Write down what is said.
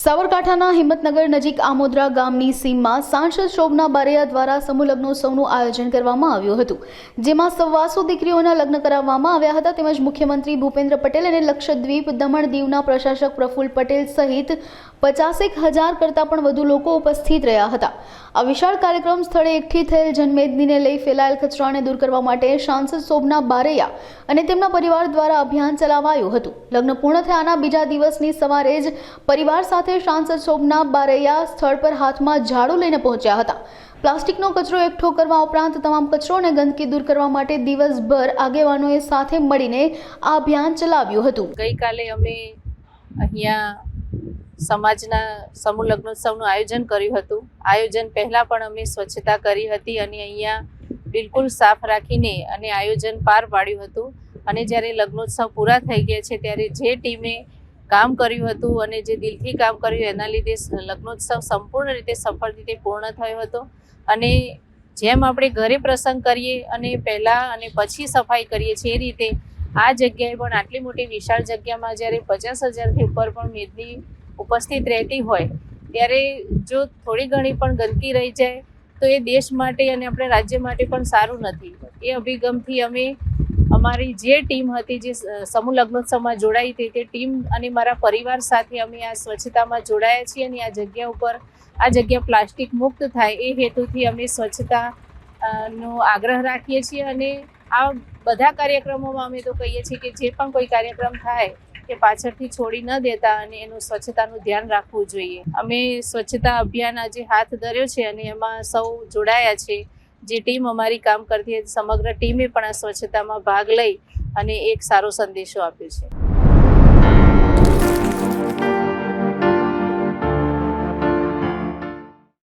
સાબરકાંઠાના હિંમતનગર નજીક આમોદરા ગામની સીમમાં સાંસદ શોભના બારૈયા દ્વારા સમૂહ લગ્નોત્સવનું આયોજન કરવામાં આવ્યું હતું, જેમાં 125 દીકરીઓના લગ્ન કરાવવામાં આવ્યા હતા તેમજ મુખ્યમંત્રી ભૂપેન્દ્ર પટેલ અને લક્ષદ્વીપ દમણ દીવના પ્રશાસક પ્રફુલ્લ પટેલ સહિત 50,000 કરતાં પણ વધુ લોકો ઉપસ્થિત રહ્યા હતા। આ વિશાળ કાર્યક્રમ સ્થળે એકઠી થયેલ જનમેદનીને લઈ ફેલાયેલ કચરાને દૂર કરવા માટે સાંસદ શોભના બારૈયા અને તેમના પરિવાર દ્વારા અભિયાન ચલાવાયું હતું। લગ્ન પૂર્ણ થયાના બીજા દિવસની સવારે જ પરિવાર સાથે સાંસદ શોભના બારૈયા સ્થળ પર હાથમાં ઝાડુ લઈને પહોંચ્યા હતા। પ્લાસ્ટિકનો કચરો એકઠો કરવા ઉપરાંત તમામ કચરો અને ગંદકી દૂર કરવા માટે દિવસભર આગેવાનોએ સાથે મળીને આ અભિયાન ચલાવ્યું હતું। ગઈકાલે અમે અહીંયા સમાજના સમૂહ લગ્નોત્સવનું આયોજન કર્યું હતું। આયોજન પહેલાં પણ અમે સ્વચ્છતા કરી હતી અને અહીંયા બિલકુલ સાફ રાખીને અને આયોજન પાર પાડ્યું હતું। અને જ્યારે લગ્નોત્સવ પૂરા થઈ ગયા છે ત્યારે જે ટીમે કામ કર્યું હતું અને જે દિલથી કામ કર્યું એના લીધે લગ્નોત્સવ સંપૂર્ણ રીતે સફળ રીતે પૂર્ણ થયો હતો। અને જેમ આપણે ઘરે પ્રસંગ કરીએ અને પહેલાં અને પછી સફાઈ કરીએ છીએ એ રીતે આ જગ્યાએ પણ આટલી મોટી વિશાળ જગ્યામાં જ્યારે 50,000થી ઉપર પણ મેદની ઉપસ્થિત રહેતી હોય ત્યારે જો થોડી ઘણી પણ ગંદકી રહી જાય તો એ દેશ માટે અને આપણે રાજ્ય માટે પણ સારું નથી। એ અભિગમથી અમે અમારી જે ટીમ હતી જે સમૂહ લગ્નોત્સવમાં જોડાઈ હતી તે ટીમ અને મારા પરિવાર સાથે અમે આ સ્વચ્છતામાં જોડાયા છીએ અને આ જગ્યા ઉપર આ જગ્યા પ્લાસ્ટિક મુક્ત થાય એ હેતુથી અમે સ્વચ્છતાનો આગ્રહ રાખીએ છીએ। અને આ બધા કાર્યક્રમોમાં અમે તો કહીએ છીએ કે જે પણ કોઈ કાર્યક્રમ થાય કે પાછળથી છોડી ન દેતા અને એનું સ્વચ્છતાનું ધ્યાન રાખવું જોઈએ। અમે સ્વચ્છતા અભિયાન આજે હાથ ધર્યો છે અને એમાં સૌ જોડાયા છે। જે ટીમ અમારી કામ કરતી હતી સમગ્ર ટીમે પણ આ સ્વચ્છતામાં ભાગ લઈ અને એક સારો સંદેશો આપ્યો છે।